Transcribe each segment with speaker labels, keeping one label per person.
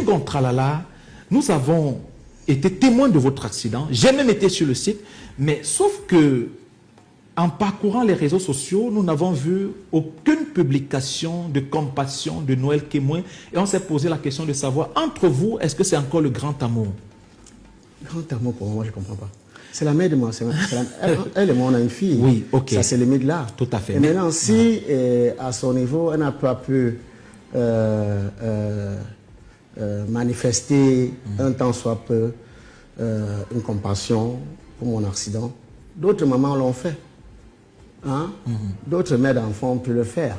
Speaker 1: Fingon Tralala, nous avons été témoins de votre accident. J'ai même été sur le site, mais sauf que en parcourant les réseaux sociaux, nous n'avons vu aucune publication de compassion de Noël Kémoué et on s'est posé la question de savoir, entre vous, est-ce que c'est encore le grand amour?
Speaker 2: Grand amour pour moi, je ne comprends pas. C'est la mère de moi. Elle et moi, on a une fille.
Speaker 1: Oui, ok.
Speaker 2: Ça, c'est limite là.
Speaker 1: Tout à fait.
Speaker 2: Et maintenant, si à son niveau, elle n'a pas pu manifester un tant soit peu une compassion pour mon accident, d'autres mamans l'ont fait. Hein? D'autres mères d'enfants ont pu le faire.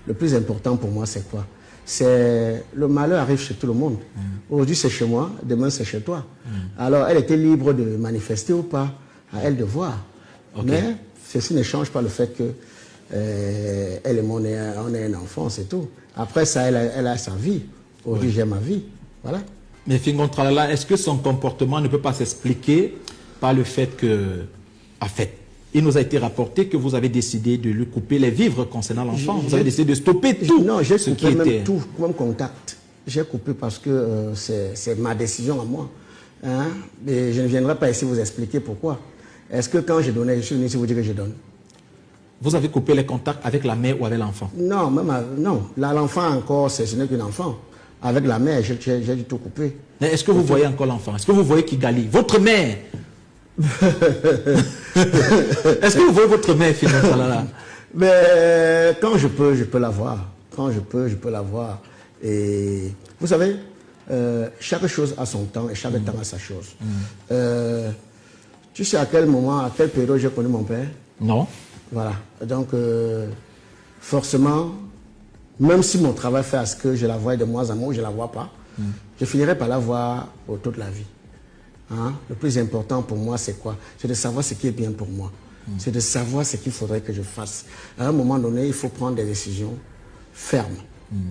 Speaker 2: Le plus important pour moi, c'est quoi? C'est le malheur arrive chez tout le monde. Aujourd'hui, c'est chez moi, demain, c'est chez toi. Alors, elle était libre de manifester ou pas, à elle de voir. Okay. Mais ceci ne change pas le fait que elle et moi, on est un enfant, c'est tout. Après ça, elle a sa vie. Aujourd'hui, j'ai ma vie. Voilà.
Speaker 1: Mais Fingon Tralala, est-ce que son comportement ne peut pas s'expliquer par le fait que, en fait, il nous a été rapporté que vous avez décidé de lui couper les vivres concernant l'enfant. Vous avez décidé de stopper tout.
Speaker 2: Non, j'ai coupé même tout, même contact. J'ai coupé parce que c'est ma décision à moi. Hein? Et je ne viendrai pas ici vous expliquer pourquoi. Est-ce que quand je donnais, je suis venu ici vous dire que je donne?
Speaker 1: Vous avez coupé les contacts avec la mère ou avec l'enfant?
Speaker 2: Non, non. L'enfant encore, ce n'est qu'un enfant. Avec la mère, j'ai du tout coupé.
Speaker 1: Est-ce que vous voyez encore l'enfant? Est-ce que vous voyez Kigali? Votre mère? Est-ce que vous voyez votre mère, Fingon Tralala?
Speaker 2: Mais quand je peux la voir. Quand je peux la voir. Et vous savez, chaque chose a son temps et chaque temps a sa chose. Tu sais à quel moment, à quelle période j'ai connu mon père?
Speaker 1: Non.
Speaker 2: Voilà. Donc, forcément, même si mon travail fait à ce que je la vois de moins en moins, je ne la vois pas, je finirai par la voir pour toute la vie. Hein? Le plus important pour moi, c'est quoi? C'est de savoir ce qui est bien pour moi. C'est de savoir ce qu'il faudrait que je fasse. À un moment donné, il faut prendre des décisions fermes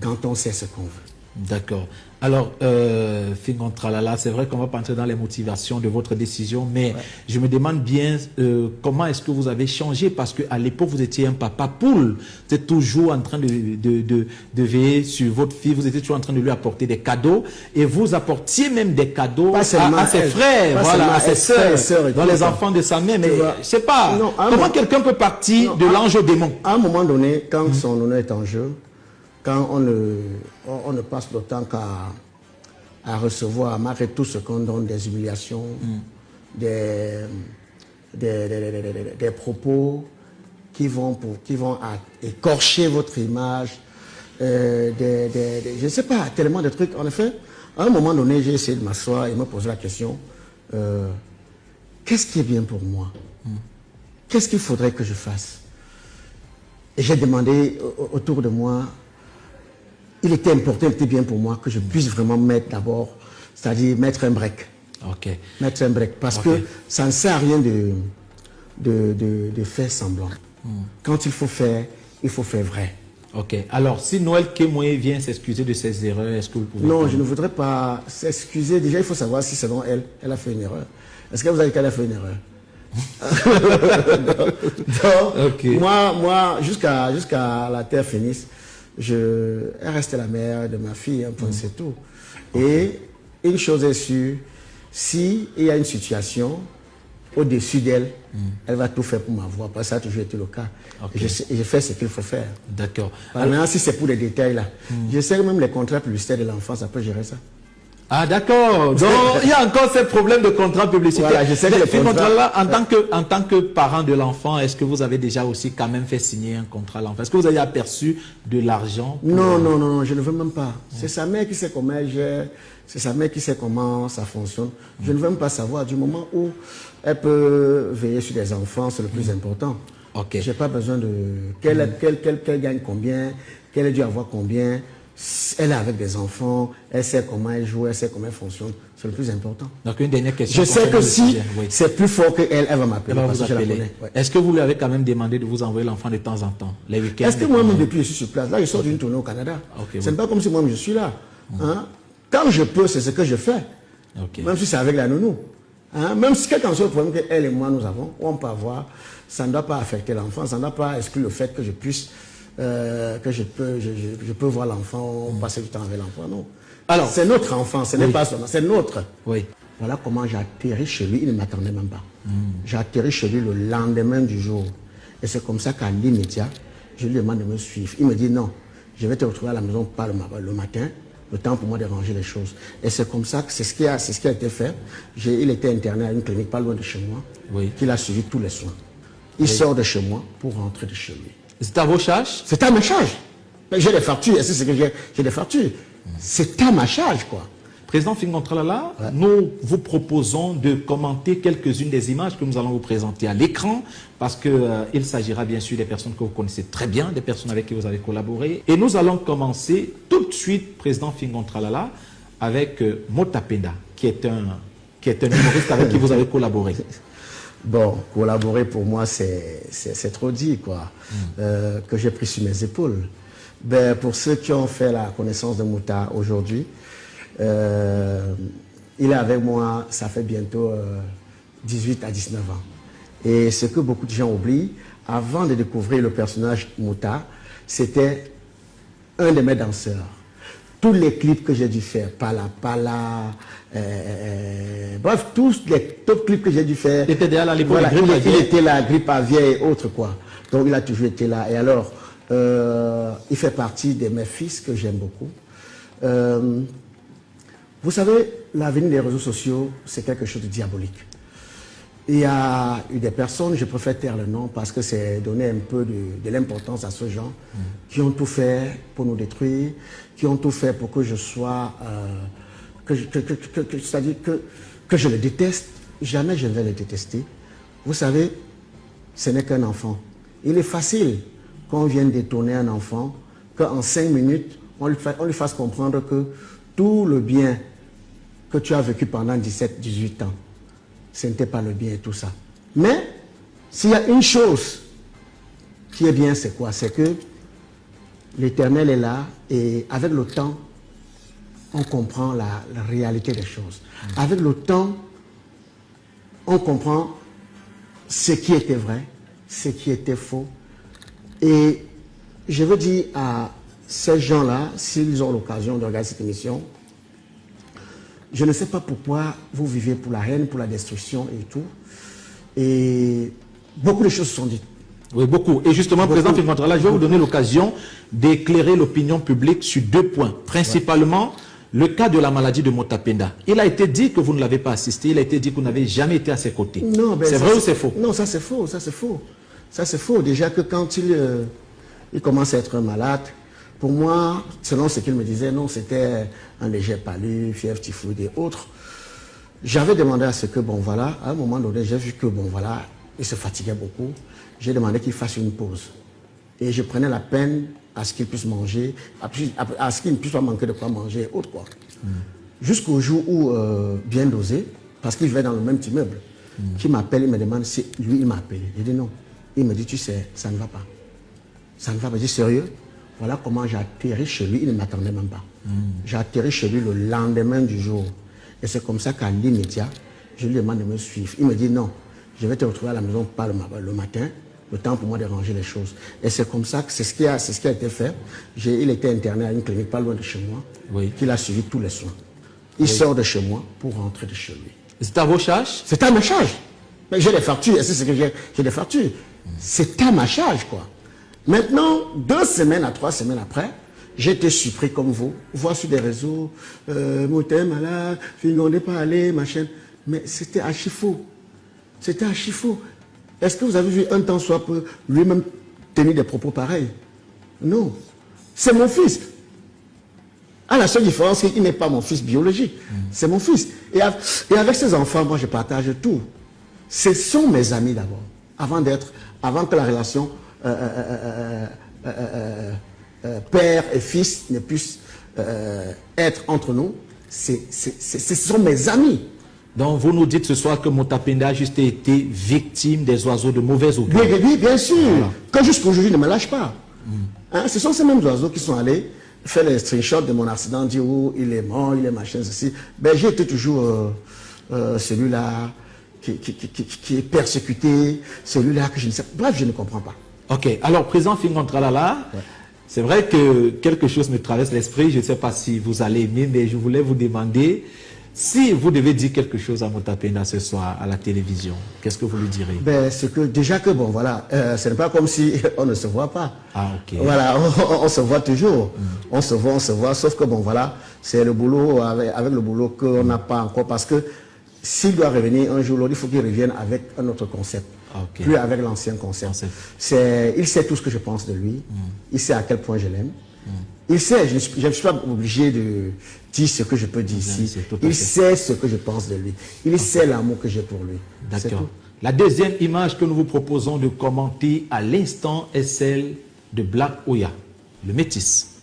Speaker 2: quand on sait ce qu'on veut.
Speaker 1: D'accord. Alors, Fingon Tralala, c'est vrai qu'on va pas entrer dans les motivations de votre décision, mais je me demande bien comment est-ce que vous avez changé, parce qu'à l'époque, vous étiez un papa poule. Vous êtes toujours en train de veiller sur votre fille, vous étiez toujours en train de lui apporter des cadeaux, et vous apportiez même des cadeaux à ses frères, voilà, à ses sœurs, dans les enfants de sa mère, mais je sais pas, non, comment quelqu'un peut partir de l'ange au démon?
Speaker 2: À un moment donné, quand son honneur est en jeu, quand on ne passe le temps qu'à recevoir, malgré tout ce qu'on donne, des humiliations, des propos qui vont écorcher votre image, je ne sais pas, tellement de trucs. En effet, à un moment donné, j'ai essayé de m'asseoir et me poser la question, qu'est-ce qui est bien pour moi? Qu'est-ce qu'il faudrait que je fasse? Et j'ai demandé autour de moi. Il était important, il était bien pour moi que je puisse vraiment mettre d'abord, c'est-à-dire mettre un break.
Speaker 1: Okay.
Speaker 2: Mettre un break. Parce que ça ne sert à rien de faire semblant. Quand il faut faire vrai.
Speaker 1: Ok. Alors, si Noël Kémoué vient s'excuser de ses erreurs, est-ce que vous pouvez...
Speaker 2: Non, je ne voudrais pas s'excuser. Déjà, il faut savoir si selon elle a fait une erreur. Est-ce que vous avez dit qu'elle a fait une erreur? Donc, moi, jusqu'à la terre finisse, elle restait la mère de ma fille, c'est tout. Et une chose est sûre, s'il y a une situation au-dessus d'elle, elle va tout faire pour m'avoir. Parce que ça a toujours été le cas. Et je fais ce qu'il faut faire.
Speaker 1: D'accord.
Speaker 2: Maintenant, si c'est pour des détails là, je sais que même les contrats publicitaires de l'enfant, ça peut gérer ça.
Speaker 1: Ah d'accord, donc il y a encore ces problèmes de contrat publicitaire. Voilà, je sais que le contrat là, en tant que parent de l'enfant, est-ce que vous avez déjà aussi quand même fait signer un contrat à l'enfant? Est-ce que vous avez aperçu de l'argent?
Speaker 2: Non, je ne veux même pas. C'est sa mère qui sait comment elle gère, c'est sa mère qui sait comment ça fonctionne. Je ne veux même pas savoir. Du moment où elle peut veiller sur des enfants, c'est le plus important.
Speaker 1: Ok.
Speaker 2: Je n'ai pas besoin de... Qu'elle gagne combien, qu'elle ait dû avoir combien. Elle est avec des enfants, elle sait comment elle joue, elle sait comment elle fonctionne. C'est le plus important.
Speaker 1: Donc une dernière question.
Speaker 2: Je sais que si c'est plus fort qu'elle, elle va m'appeler.
Speaker 1: Est-ce que vous lui avez quand même demandé de vous envoyer l'enfant de temps en temps, les week-ends?
Speaker 2: Est-ce que moi-même, depuis que je suis sur place, là, je sors d'une tournée au Canada. Ce n'est pas comme si moi-même je suis là. Hein? Quand je peux, c'est ce que je fais. Même si c'est avec la nounou. Hein? Même si quel qu'en soit le problème qu'elle et moi nous avons, on peut avoir, ça ne doit pas affecter l'enfant, ça ne doit pas exclure le fait que je puisse... que je peux voir l'enfant, passer du temps avec l'enfant, non.
Speaker 1: Alors,
Speaker 2: c'est notre enfant, ce n'est pas son, c'est notre.
Speaker 1: Oui.
Speaker 2: Voilà comment j'ai atterri chez lui, il ne m'attendait même pas. J'ai atterri chez lui le lendemain du jour. Et c'est comme ça qu'à l'immédiat, je lui demande de me suivre. Il me dit non, je vais te retrouver à la maison pas le matin, le temps pour moi de ranger les choses. Et c'est comme ça que c'est ce qui a été fait. Il était interné à une clinique pas loin de chez moi, qu'il a suivi tous les soins. Il sort de chez moi pour rentrer de chez lui.
Speaker 1: C'est à vos charges?
Speaker 2: C'est à ma charge. J'ai des factures, c'est ce que j'ai des factures. C'est à ma charge, quoi.
Speaker 1: Président Fingontralala, nous vous proposons de commenter quelques-unes des images que nous allons vous présenter à l'écran, parce qu'il s'agira bien sûr des personnes que vous connaissez très bien, des personnes avec qui vous avez collaboré. Et nous allons commencer tout de suite, Président Fingontralala, avec Motapenda, qui est un humoriste avec qui vous avez collaboré.
Speaker 2: Bon, collaborer pour moi, c'est trop dit, quoi, que j'ai pris sur mes épaules. Ben, pour ceux qui ont fait la connaissance de Mouta aujourd'hui, il est avec moi, ça fait bientôt 18 à 19 ans. Et ce que beaucoup de gens oublient, avant de découvrir le personnage Mouta, c'était un de mes danseurs. Tous les clips que j'ai dû faire, Pala Pala, bref, tous les top clips que j'ai dû faire.
Speaker 1: Il était déjà là à l'époque,
Speaker 2: voilà, il était là, Grippe Aviaire et autres, quoi. Donc il a toujours été là. Et alors, il fait partie de mes fils que j'aime beaucoup. Vous savez, l'avenir des réseaux sociaux, c'est quelque chose de diabolique. Il y a eu des personnes, je préfère taire le nom parce que c'est donner un peu de l'importance à ce genre, qui ont tout fait pour nous détruire, qui ont tout fait pour que je sois, c'est-à-dire que je le déteste. Jamais je ne vais le détester. Vous savez, ce n'est qu'un enfant. Il est facile qu'on vienne détourner un enfant, qu'en 5 minutes, on lui fasse comprendre que tout le bien que tu as vécu pendant 17, 18 ans, ce n'était pas le bien et tout ça. Mais, s'il y a une chose qui est bien, c'est quoi? C'est que l'Éternel est là et avec le temps, on comprend la réalité des choses. Avec le temps, on comprend ce qui était vrai, ce qui était faux. Et je veux dire à ces gens-là, s'ils ont l'occasion de regarder cette émission, je ne sais pas pourquoi vous vivez pour la haine, pour la destruction et tout. Et beaucoup de choses sont dites.
Speaker 1: Oui, beaucoup. Et justement, Président Fingontralala, je vais vous donner l'occasion d'éclairer l'opinion publique sur 2 points. Principalement, le cas de la maladie de Motapenda. Il a été dit que vous ne l'avez pas assisté, il a été dit que vous n'avez jamais été à ses côtés. C'est vrai ou c'est faux?
Speaker 2: Non, ça c'est faux, ça c'est faux. Ça c'est faux. Déjà que quand il commence à être malade, pour moi, selon ce qu'il me disait, non, c'était un léger palu, fièvre, typhoïde et autres. J'avais demandé à ce que, bon voilà, à un moment donné, j'ai vu que, bon voilà, il se fatiguait beaucoup. J'ai demandé qu'il fasse une pause. Et je prenais la peine à ce qu'il puisse manger, à ce qu'il ne puisse pas manquer de quoi manger et autres, quoi. Jusqu'au jour où, bien dosé, parce qu'il vivait dans le même immeuble, qui m'appelle, il me demande si lui, il m'a appelé. J'ai dit non. Il me dit, tu sais, ça ne va pas. Ça ne va pas. Je dis, sérieux? Voilà comment j'ai atterri chez lui, il ne m'attendait même pas. J'ai atterri chez lui le lendemain du jour. Et c'est comme ça qu'à l'immédiat, je lui demande de me suivre. Il me dit non, je vais te retrouver à la maison pas le matin, le temps pour moi de ranger les choses. Et c'est comme ça que c'est ce qui a été fait. Il était interné à une clinique pas loin de chez moi, qu'il a suivi tous les soins. Il sort de chez moi pour rentrer de chez lui.
Speaker 1: C'est à vos charges?
Speaker 2: C'est à ma charge. Mais j'ai des factures, et c'est ce que j'ai des factures. C'est à ma charge, quoi. Maintenant, 2 semaines à 3 semaines après, j'ai été surpris comme vous, voir sur des réseaux, Mouta est malade, Fingon n'est pas allé, machin. Mais c'était archi faux. C'était archi faux. Est-ce que vous avez vu un temps soit peu lui-même tenir des propos pareils? Non. C'est mon fils. À la seule différence, il n'est pas mon fils biologique. C'est mon fils. Et avec ses enfants, moi, je partage tout. Ce sont mes amis d'abord. Avant que la relation père et fils ne puisse être entre nous, ce sont mes amis.
Speaker 1: Donc vous nous dites ce soir que Motapenda a juste été victime des oiseaux de mauvaise augure.
Speaker 2: Oui, bien sûr. Voilà. Que jusqu'aujourd'hui, ne me lâche pas. Hein, ce sont ces mêmes oiseaux qui sont allés faire les screenshots de mon accident, dire oh, il est mort, il est machin, ceci. Ben, j'ai été toujours celui-là qui est persécuté, celui-là que je ne sais pas. Bref, je ne comprends pas.
Speaker 1: Ok, alors, Président Fingontralala, C'est vrai que quelque chose me traverse l'esprit. Je ne sais pas si vous allez aimer, mais je voulais vous demander si vous devez dire quelque chose à Motapenda ce soir à la télévision. Qu'est-ce que vous lui direz?
Speaker 2: Ben, c'est que déjà que bon, voilà, ce n'est pas comme si on ne se voit pas.
Speaker 1: Ah, ok.
Speaker 2: Voilà, on se voit toujours. On se voit, sauf que bon, voilà, c'est le boulot, avec le boulot qu'on n'a pas encore, parce que s'il doit revenir un jour, il faut qu'il revienne avec un autre concept.
Speaker 1: Okay.
Speaker 2: Plus avec l'ancien concept. Il sait tout ce que je pense de lui. Il sait à quel point je l'aime. Il sait, je ne suis pas obligé de dire ce que je peux dire ici. Il sait ce que je pense de lui. Il sait l'amour que j'ai pour lui.
Speaker 1: D'accord. La deuxième image que nous vous proposons de commenter à l'instant est celle de Black Oya, le métis.